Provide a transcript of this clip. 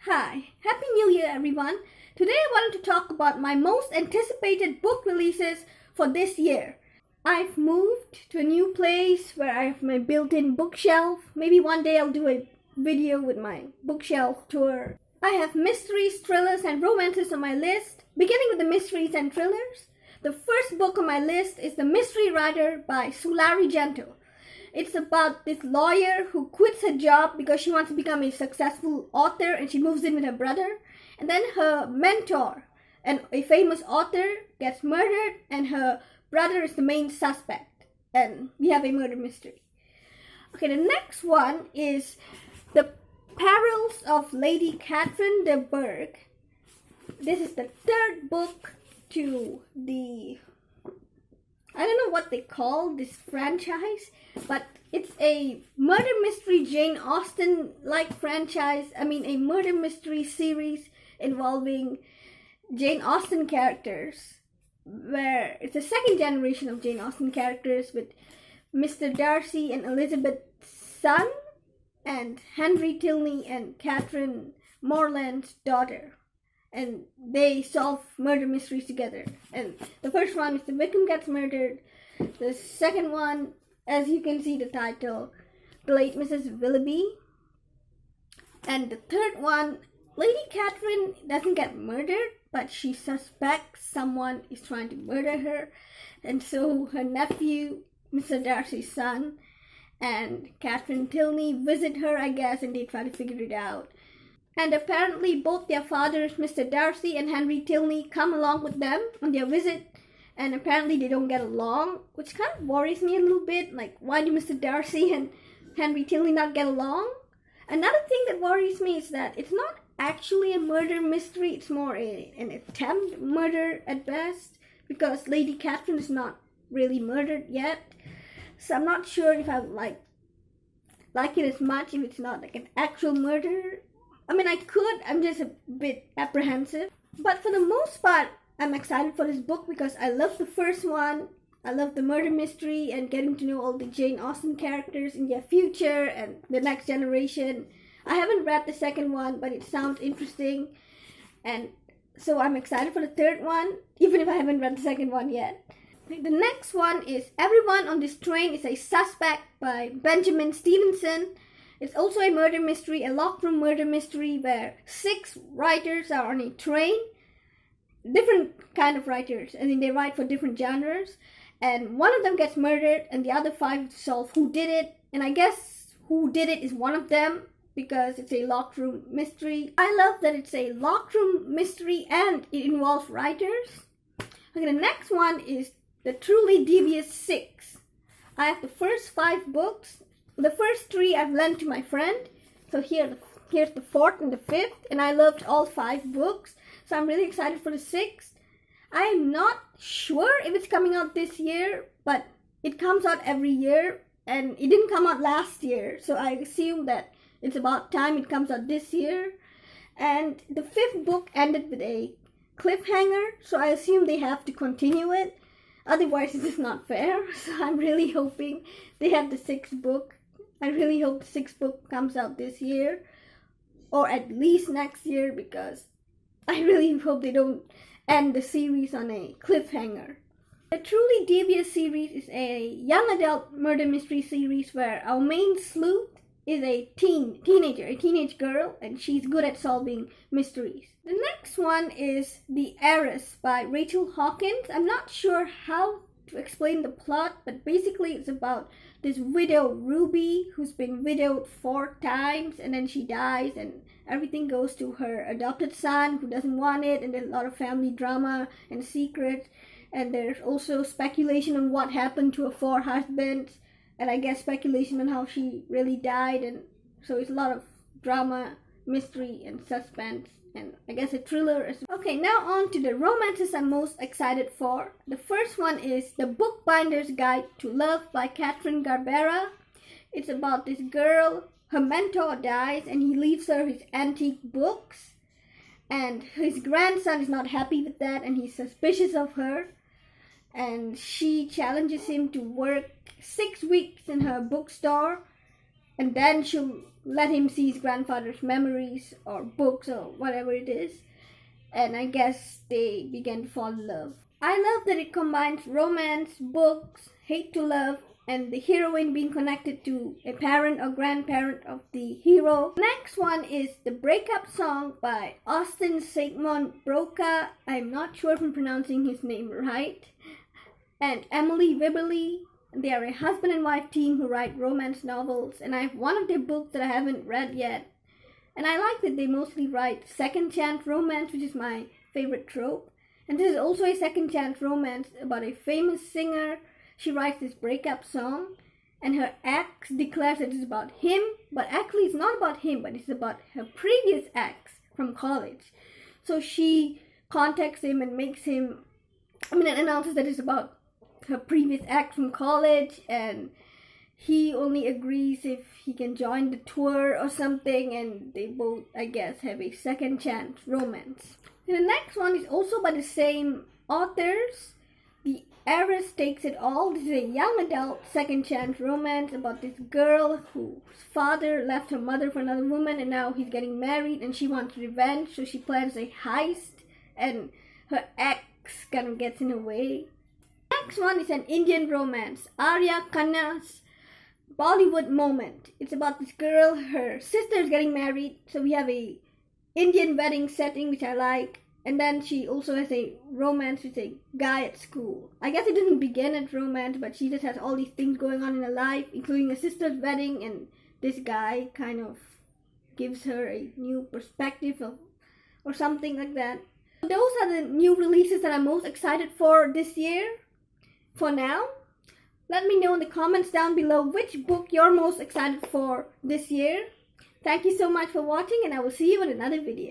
Hi, Happy New Year everyone. Today I wanted to talk about my most anticipated book releases for this year. I've moved to a new place where I have my built-in bookshelf. Maybe one day I'll do a video with my bookshelf tour. I have mysteries, thrillers, and romances on my list. Beginning with the mysteries and thrillers, the first book on my list is The Mystery Writer by Sulari Gentle. It's about this lawyer who quits her job because she wants to become a successful author, and she moves in with her brother. And then her mentor, a famous author, gets murdered, and her brother is the main suspect. And we have a murder mystery. Okay, the next one is The Perils of Lady Catherine de Bourgh. This is the third book to the... I don't know what they call this franchise, but it's a murder mystery Jane Austen-like franchise. I mean, a murder mystery series involving Jane Austen characters, where it's the second generation of Jane Austen characters with Mr. Darcy and Elizabeth's son, and Henry Tilney and Catherine Morland's daughter. And they solve murder mysteries together. And the first one is the victim gets murdered. The second one, as you can see the title, the late Mrs. Willoughby. And the third one, Lady Catherine doesn't get murdered, but she suspects someone is trying to murder her. And so her nephew, Mr. Darcy's son, and Catherine Tilney visit her, I guess, and they try to figure it out. And apparently both their fathers, Mr. Darcy and Henry Tilney, come along with them on their visit. And apparently they don't get along, which kind of worries me a little bit. Like, why do Mr. Darcy and Henry Tilney not get along? Another thing that worries me is that it's not actually a murder mystery. It's more an attempt murder at best, because Lady Catherine is not really murdered yet. So I'm not sure if I would like it as much if it's not like an actual murder. I mean, I could, I'm just a bit apprehensive. But for the most part, I'm excited for this book because I love the first one. I love the murder mystery and getting to know all the Jane Austen characters in their future and the next generation. I haven't read the second one, but it sounds interesting. And so I'm excited for the third one, even if I haven't read the second one yet. The next one is Everyone on This Train is a Suspect by Benjamin Stevenson. It's also a murder mystery, a locked room murder mystery where 6 writers are on a train. Different kind of writers. I mean, they write for different genres. And one of them gets murdered and the other 5 solve who did it. And I guess who did it is one of them because it's a locked room mystery. I love that it's a locked room mystery and it involves writers. Okay, the next one is The Truly Devious 6. I have the first 5 books. The first 3 I've lent to my friend. So here's the 4th and the 5th. And I loved all 5 books. So I'm really excited for the 6th. I am not sure if it's coming out this year. But it comes out every year. And it didn't come out last year. So I assume that it's about time it comes out this year. And the 5th book ended with a cliffhanger. So I assume they have to continue it. Otherwise, it's just not fair. So I'm really hoping they have the 6th book. I really hope the 6th book comes out this year. Or at least next year, because I really hope they don't end the series on a cliffhanger. The Truly Devious series is a young adult murder mystery series where our main sleuth is a teenage girl, and she's good at solving mysteries. The next one is The Heiress by Rachel Hawkins. I'm not sure how to explain the plot, but basically it's about this widow Ruby who's been widowed 4 times, and then she dies and everything goes to her adopted son who doesn't want it, and there's a lot of family drama and secrets, and there's also speculation on what happened to her 4 husbands, and I guess speculation on how she really died, and so it's a lot of drama, mystery, and suspense, and I guess a thriller as well. Okay, now on to the romances I'm most excited for. The first one is The Bookbinder's Guide to Love by Catherine Garbera. It's about this girl, her mentor dies, and he leaves her his antique books, and his grandson is not happy with that, and he's suspicious of her. And she challenges him to work 6 weeks in her bookstore and then she'll let him see his grandfather's memories or books or whatever it is. And I guess they began to fall in love. I love that it combines romance, books, hate to love, and the heroine being connected to a parent or grandparent of the hero. Next one is the breakup song by siegemund-broka. I'm not sure if I'm pronouncing his name right. And Emily Wibberley. They are a husband and wife team who write romance novels, and I have one of their books that I haven't read yet. And I like that they mostly write second chance romance, which is my favorite trope. And this is also a second chance romance about a famous singer. She writes this breakup song, and her ex declares that it's about him, but actually it's not about him, but it's about her previous ex from college. So she contacts him and announces that it's about her previous ex from college, and he only agrees if he can join the tour or something, and they both, I guess, have a second chance romance. And the next one is also by the same authors. The Heiress Takes It All. This is a young adult second chance romance about this girl whose father left her mother for another woman, and now he's getting married and she wants revenge, so she plans a heist and her ex kind of gets in her way. Next one is an Indian romance, Arya Khanna's Bollywood Moment. It's about this girl, her sister is getting married, so we have a Indian wedding setting, which I like. And then she also has a romance with a guy at school. I guess it didn't begin as romance, but she just has all these things going on in her life, including her sister's wedding, and this guy kind of gives her a new perspective or something like that. Those are the new releases that I'm most excited for this year. For now, let me know in the comments down below which book you're most excited for this year. Thank you so much for watching, and I will see you in another video.